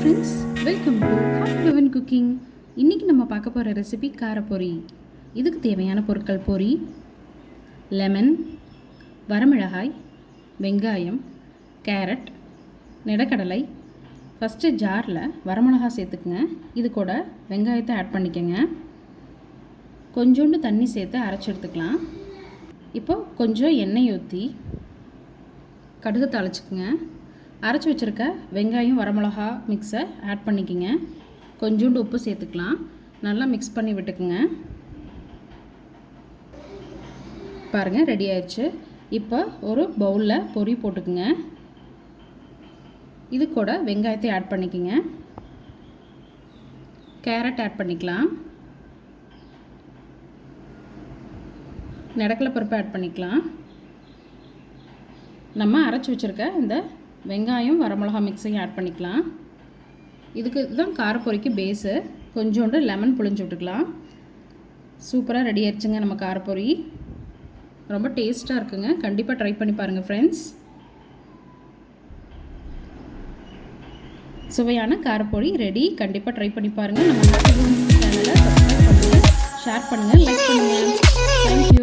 Friends, welcome to Pavan cooking. இன்றைக்கி நம்ம பார்க்க போகிற ரெசிபி காரப்பொரி. இதுக்கு தேவையான பொருட்கள்: பொரி, லெமன், வரமிளகாய், வெங்காயம், கேரட், நிலக்கடலை. ஃபஸ்ட்டு ஜாரில் வரமிளகாய் சேர்த்துக்குங்க. இது கூட வெங்காயத்தை ஆட் பண்ணிக்கோங்க. கொஞ்சோண்டு தண்ணி சேர்த்து அரைச்சி எடுத்துக்கலாம். இப்போது கொஞ்சம் எண்ணெய் ஊற்றி கடுகு தாளிச்சுக்குங்க. அரைச்சி வச்சுருக்க வெங்காயம் வரமிளகா மிக்ஸை ஆட் பண்ணிக்கோங்க. கொஞ்சோண்டு உப்பு சேர்த்துக்கலாம். நல்லா மிக்ஸ் பண்ணி விட்டுக்குங்க. பாருங்கள், ரெடி ஆயிடுச்சு. இப்போ ஒரு பவுலில் பொரி போட்டுக்குங்க. இது கூட வெங்காயத்தை ஆட் பண்ணிக்கோங்க. கேரட் ஆட் பண்ணிக்கலாம். நிலக்கடலை பருப்பு ஆட் பண்ணிக்கலாம். நம்ம அரைச்சி வச்சுருக்க இந்த வெங்காயம் வரமிளகா மிக்ஸையும் ஆட் பண்ணிக்கலாம். இதுக்கு தான் காரப்பொரிக்கு பேஸு. கொஞ்சோண்டு லெமன் புழிஞ்சு விட்டுக்கலாம். சூப்பராக ரெடி ஆயிடுச்சுங்க நம்ம காரப்பொரி. ரொம்ப டேஸ்ட்டாக இருக்குங்க. கண்டிப்பாக ட்ரை பண்ணி பாருங்கள் ஃப்ரெண்ட்ஸ். சுவையான காரப்பொரி ரெடி. கண்டிப்பாக ட்ரை பண்ணி பாருங்கள். நம்ம சேனலை சப்ஸ்கிரைப் பண்ணுங்கள், ஷேர் பண்ணுங்கள், லைக் பண்ணுங்கள். தேங்க்யூ.